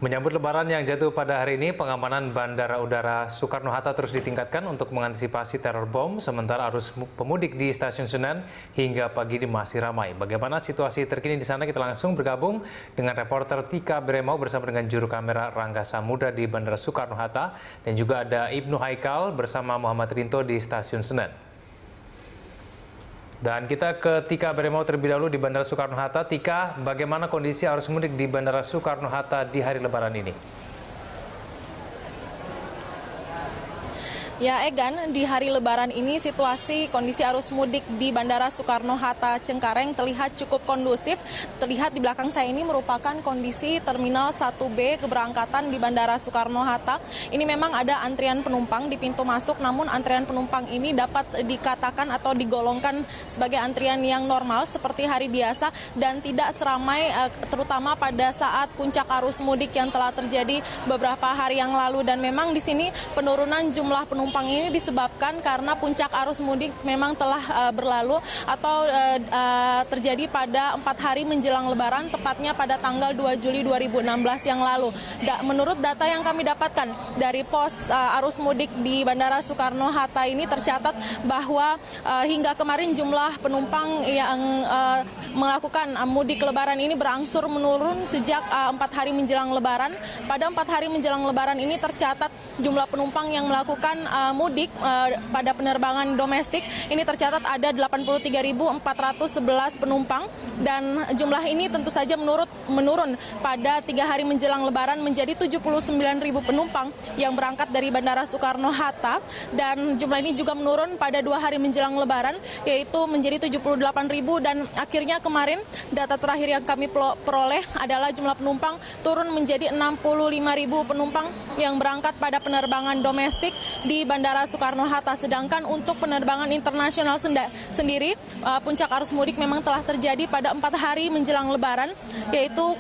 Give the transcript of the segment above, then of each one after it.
Menyambut Lebaran yang jatuh pada hari ini, pengamanan Bandara Udara Soekarno-Hatta terus ditingkatkan untuk mengantisipasi teror bom, sementara arus pemudik di Stasiun Senen hingga pagi ini masih ramai. Bagaimana situasi terkini di sana? Kita langsung bergabung dengan reporter Tika Beremau bersama dengan juru kamera Rangga Samudra di Bandara Soekarno-Hatta, dan juga ada Ibnu Haikal bersama Muhammad Rinto di Stasiun Senen. Dan kita ke Tika Beremau terlebih dahulu di Bandara Soekarno-Hatta. Tika, bagaimana kondisi arus mudik di Bandara Soekarno-Hatta di hari Lebaran ini? Ya, Egan, di hari Lebaran ini situasi kondisi arus mudik di Bandara Soekarno-Hatta Cengkareng terlihat cukup kondusif. Terlihat di belakang saya ini merupakan kondisi Terminal 1B keberangkatan di Bandara Soekarno-Hatta. Ini memang ada antrian penumpang di pintu masuk, namun antrian penumpang ini dapat dikatakan atau digolongkan sebagai antrian yang normal seperti hari biasa dan tidak seramai terutama pada saat puncak arus mudik yang telah terjadi beberapa hari yang lalu. Dan memang di sini penurunan jumlah penumpang ini disebabkan karena puncak arus mudik memang telah berlalu atau terjadi pada 4 hari menjelang Lebaran, tepatnya pada tanggal 2 Juli 2016 yang lalu. Menurut data yang kami dapatkan dari pos arus mudik di Bandara Soekarno-Hatta ini tercatat bahwa hingga kemarin jumlah penumpang yang melakukan mudik Lebaran ini berangsur menurun sejak 4 hari menjelang Lebaran. Pada 4 hari menjelang Lebaran ini tercatat jumlah penumpang yang melakukan mudik pada penerbangan domestik ini tercatat ada 83.411 penumpang, dan jumlah ini tentu saja menurun pada 3 hari menjelang Lebaran menjadi 79.000 penumpang yang berangkat dari Bandara Soekarno-Hatta, dan jumlah ini juga menurun pada 2 hari menjelang Lebaran yaitu menjadi 78.000, dan akhirnya kemarin data terakhir yang kami peroleh adalah jumlah penumpang turun menjadi 65.000 penumpang yang berangkat pada penerbangan domestik di Bandara Soekarno-Hatta. Sedangkan untuk penerbangan internasional sendiri, puncak arus mudik memang telah terjadi pada 4 hari menjelang Lebaran, yaitu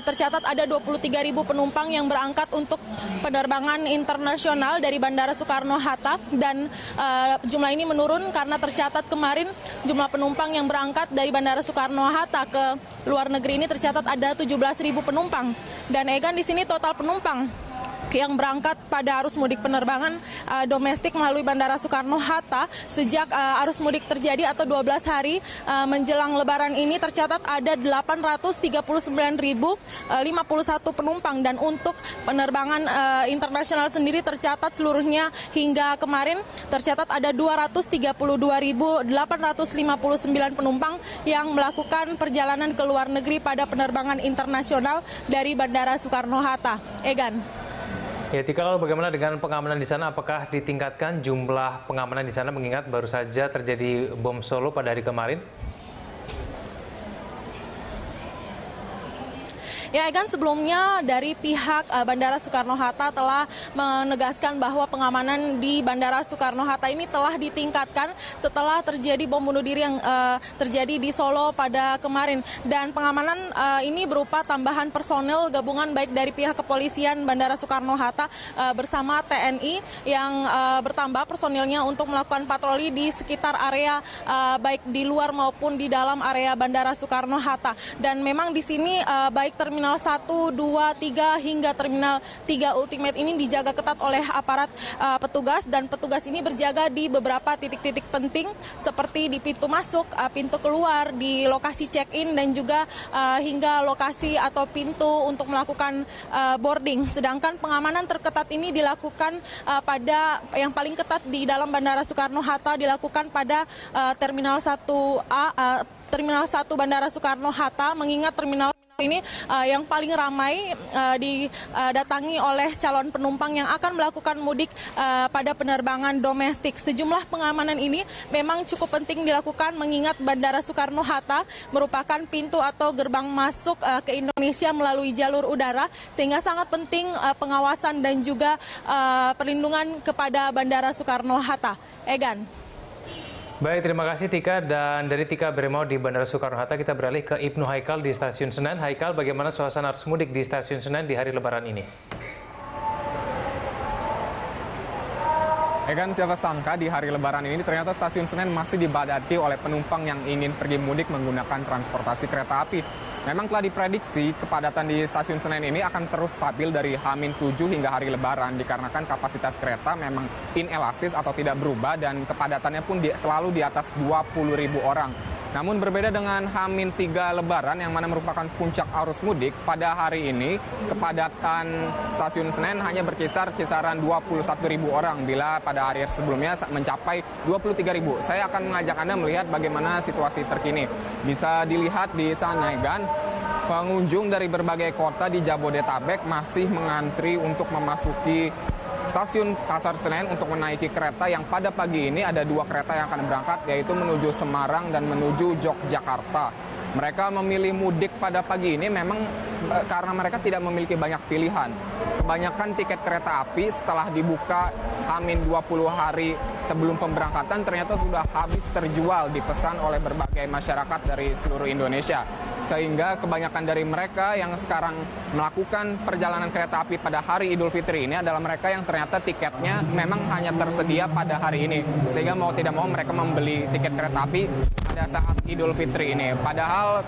tercatat ada 23.000 penumpang yang berangkat untuk penerbangan internasional dari Bandara Soekarno-Hatta, dan jumlah ini menurun karena tercatat kemarin jumlah penumpang yang berangkat dari Bandara Soekarno-Hatta ke luar negeri ini tercatat ada 17.000 penumpang. Dan Egan, di sini total penumpang yang berangkat pada arus mudik penerbangan domestik melalui Bandara Soekarno-Hatta sejak arus mudik terjadi atau 12 hari menjelang Lebaran ini tercatat ada 839.051 penumpang, dan untuk penerbangan internasional sendiri tercatat seluruhnya hingga kemarin tercatat ada 232.859 penumpang yang melakukan perjalanan ke luar negeri pada penerbangan internasional dari Bandara Soekarno-Hatta. Egan. Ya, Tika, lalu bagaimana dengan pengamanan di sana? Apakah ditingkatkan jumlah pengamanan di sana mengingat baru saja terjadi bom Solo pada hari kemarin? Ya, Egan, sebelumnya dari pihak Bandara Soekarno-Hatta telah menegaskan bahwa pengamanan di Bandara Soekarno-Hatta ini telah ditingkatkan setelah terjadi bom bunuh diri yang terjadi di Solo pada kemarin. Dan pengamanan ini berupa tambahan personel gabungan baik dari pihak kepolisian Bandara Soekarno-Hatta bersama TNI yang bertambah personilnya untuk melakukan patroli di sekitar area baik di luar maupun di dalam area Bandara Soekarno-Hatta. Dan memang di sini baik Terminal 1, 2, 3 hingga Terminal 3 Ultimate ini dijaga ketat oleh aparat petugas, dan petugas ini berjaga di beberapa titik-titik penting seperti di pintu masuk, pintu keluar, di lokasi check-in, dan juga hingga lokasi atau pintu untuk melakukan boarding. Sedangkan pengamanan terketat ini dilakukan pada yang paling ketat di dalam Bandara Soekarno-Hatta dilakukan pada Terminal 1A, Terminal 1 Bandara Soekarno-Hatta, mengingat terminal ini yang paling ramai didatangi oleh calon penumpang yang akan melakukan mudik pada penerbangan domestik. Sejumlah pengamanan ini memang cukup penting dilakukan mengingat Bandara Soekarno-Hatta merupakan pintu atau gerbang masuk ke Indonesia melalui jalur udara, sehingga sangat penting pengawasan dan juga perlindungan kepada Bandara Soekarno-Hatta. Egan. Baik, terima kasih Tika. Dan dari Tika Beremau di Bandara Soekarno-Hatta, kita beralih ke Ibnu Haikal di Stasiun Senen. Haikal, bagaimana suasana arus mudik di Stasiun Senen di hari Lebaran ini? Egan, siapa sangka di hari Lebaran ini ternyata Stasiun Senen masih dibadati oleh penumpang yang ingin pergi mudik menggunakan transportasi kereta api. Memang telah diprediksi kepadatan di stasiun Senen ini akan terus stabil dari H-7 hingga hari Lebaran dikarenakan kapasitas kereta memang inelastis atau tidak berubah dan kepadatannya pun selalu di atas 20.000 orang. Namun berbeda dengan H-3 Lebaran yang mana merupakan puncak arus mudik, pada hari ini kepadatan stasiun Senen hanya berkisar kisaran 21.000 orang bila pada hari sebelumnya mencapai 23.000. Saya akan mengajak Anda melihat bagaimana situasi terkini. Bisa dilihat di sana, Egan, pengunjung dari berbagai kota di Jabodetabek masih mengantri untuk memasuki stasiun Pasar Senen untuk menaiki kereta yang pada pagi ini ada 2 kereta yang akan berangkat, yaitu menuju Semarang dan menuju Yogyakarta. Mereka memilih mudik pada pagi ini memang karena mereka tidak memiliki banyak pilihan. Kebanyakan tiket kereta api setelah dibuka H-20 hari sebelum pemberangkatan ternyata sudah habis terjual dipesan oleh berbagai masyarakat dari seluruh Indonesia. Sehingga kebanyakan dari mereka yang sekarang melakukan perjalanan kereta api pada hari Idul Fitri ini adalah mereka yang ternyata tiketnya memang hanya tersedia pada hari ini. Sehingga mau tidak mau mereka membeli tiket kereta api pada saat Idul Fitri ini. Padahal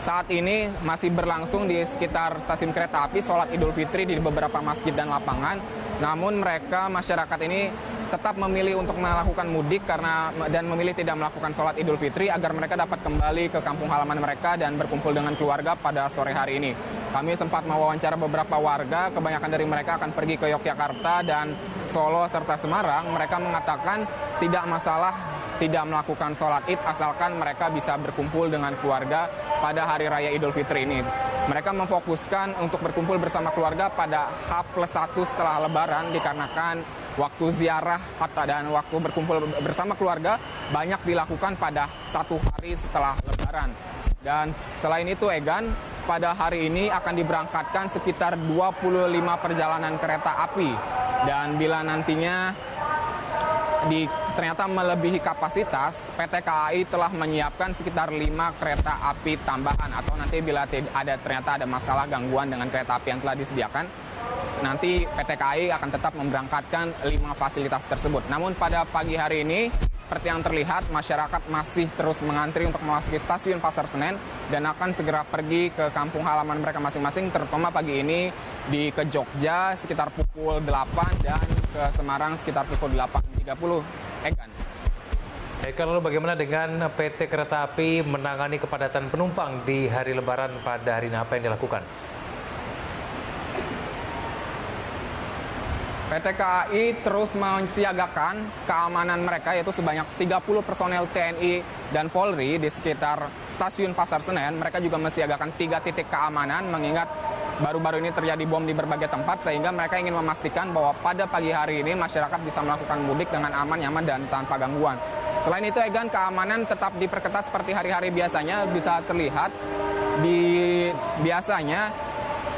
saat ini masih berlangsung di sekitar stasiun kereta api sholat Idul Fitri di beberapa masjid dan lapangan. Namun mereka, masyarakat ini tetap memilih untuk melakukan mudik dan memilih tidak melakukan sholat Idul Fitri agar mereka dapat kembali ke kampung halaman mereka dan berkumpul dengan keluarga pada sore hari ini. Kami sempat mewawancara beberapa warga, kebanyakan dari mereka akan pergi ke Yogyakarta dan Solo serta Semarang. Mereka mengatakan tidak masalah tidak melakukan sholat Id asalkan mereka bisa berkumpul dengan keluarga pada hari raya Idul Fitri ini. Mereka memfokuskan untuk berkumpul bersama keluarga pada H+1 setelah Lebaran dikarenakan waktu ziarah dan waktu berkumpul bersama keluarga banyak dilakukan pada 1 hari setelah Lebaran. Dan selain itu, Egan, pada hari ini akan diberangkatkan sekitar 25 perjalanan kereta api. Dan bila nantinya ternyata melebihi kapasitas, PT KAI telah menyiapkan sekitar 5 kereta api tambahan, atau nanti bila ternyata ada masalah gangguan dengan kereta api yang telah disediakan, nanti PT KAI akan tetap memberangkatkan 5 fasilitas tersebut. Namun pada pagi hari ini, seperti yang terlihat, masyarakat masih terus mengantri untuk memasuki stasiun Pasar Senen dan akan segera pergi ke kampung halaman mereka masing-masing, terutama pagi ini ke Jogja sekitar pukul 8 dan ke Semarang sekitar pukul 8.30. Egan. Eka, lalu bagaimana dengan PT Kereta Api menangani kepadatan penumpang di hari Lebaran pada hari ini? Apa yang dilakukan? PT KAI terus mensiagakan keamanan mereka, yaitu sebanyak 30 personel TNI dan Polri di sekitar stasiun Pasar Senen. Mereka juga mensiagakan 3 titik keamanan, mengingat baru-baru ini terjadi bom di berbagai tempat, sehingga mereka ingin memastikan bahwa pada pagi hari ini masyarakat bisa melakukan mudik dengan aman, nyaman, dan tanpa gangguan. Selain itu, Egan, keamanan tetap diperketat seperti hari-hari biasanya. Bisa terlihat biasanya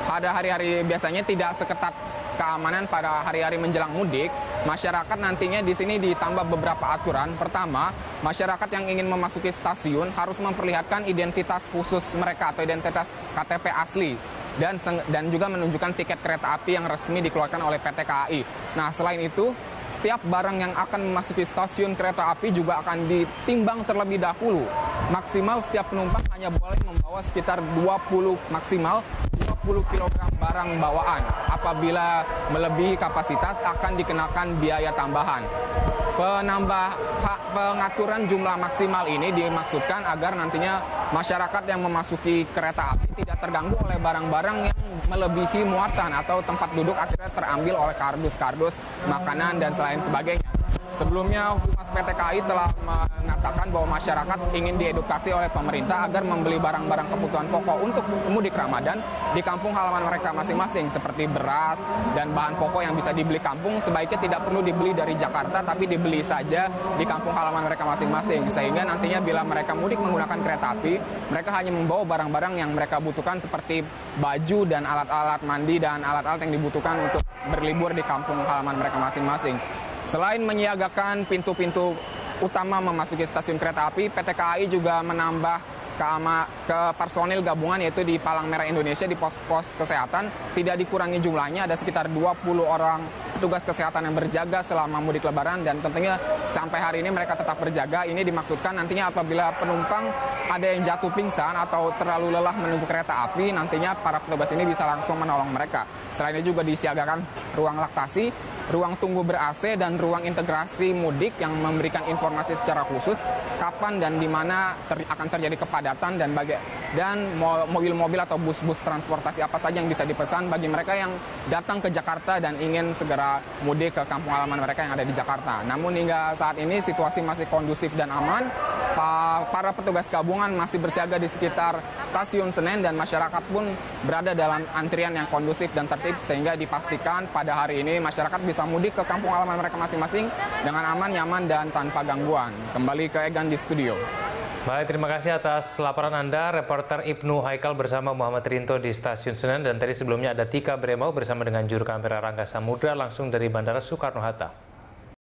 pada hari-hari biasanya tidak seketat keamanan pada hari-hari menjelang mudik. Masyarakat nantinya di sini ditambah beberapa aturan. Pertama, masyarakat yang ingin memasuki stasiun harus memperlihatkan identitas khusus mereka atau identitas KTP asli dan juga menunjukkan tiket kereta api yang resmi dikeluarkan oleh PT KAI. Nah, selain itu, setiap barang yang akan memasuki stasiun kereta api juga akan ditimbang terlebih dahulu. Maksimal setiap penumpang hanya boleh membawa sekitar 20 kg barang bawaan. Apabila melebihi kapasitas akan dikenakan biaya tambahan. Pengaturan jumlah maksimal ini dimaksudkan agar nantinya masyarakat yang memasuki kereta api tidak terganggu oleh barang-barang yang melebihi muatan atau tempat duduk akhirnya terambil oleh kardus-kardus, makanan, dan selain sebagainya. Sebelumnya, Humas PT KAI telah mengatakan bahwa masyarakat ingin diedukasi oleh pemerintah agar membeli barang-barang kebutuhan pokok untuk mudik Ramadan di kampung halaman mereka masing-masing, seperti beras dan bahan pokok yang bisa dibeli kampung sebaiknya tidak perlu dibeli dari Jakarta, tapi dibeli saja di kampung halaman mereka masing-masing. Sehingga nantinya bila mereka mudik menggunakan kereta api, mereka hanya membawa barang-barang yang mereka butuhkan seperti baju dan alat-alat mandi dan alat-alat yang dibutuhkan untuk berlibur di kampung halaman mereka masing-masing. Selain menyiagakan pintu-pintu utama memasuki stasiun kereta api, PT KAI juga menambah ke personil gabungan yaitu di Palang Merah Indonesia di pos-pos kesehatan tidak dikurangi jumlahnya, ada sekitar 20 orang petugas kesehatan yang berjaga selama mudik lebaran dan tentunya sampai hari ini mereka tetap berjaga. Ini dimaksudkan nantinya apabila penumpang ada yang jatuh pingsan atau terlalu lelah menunggu kereta api, nantinya para petugas ini bisa langsung menolong mereka. Selain itu juga disiagakan ruang laktasi, ruang tunggu ber-AC, dan ruang integrasi mudik yang memberikan informasi secara khusus kapan dan di mana akan terjadi kepadatan dan mobil-mobil atau bus-bus transportasi apa saja yang bisa dipesan bagi mereka yang datang ke Jakarta dan ingin segera mudik ke kampung halaman mereka yang ada di Jakarta. Namun hingga saat ini situasi masih kondusif dan aman. Para petugas gabungan masih bersiaga di sekitar Stasiun Senen dan masyarakat pun berada dalam antrian yang kondusif dan tertib sehingga dipastikan pada hari ini masyarakat bisa mudik ke kampung halaman mereka masing-masing dengan aman, nyaman, dan tanpa gangguan. Kembali ke Egan di studio. Baik, terima kasih atas laporan Anda, reporter Ibnu Haikal bersama Muhammad Rinto di Stasiun Senen. Dan tadi sebelumnya ada Tika Bremau bersama dengan juru kamera Rangga Samudra langsung dari Bandara Soekarno-Hatta.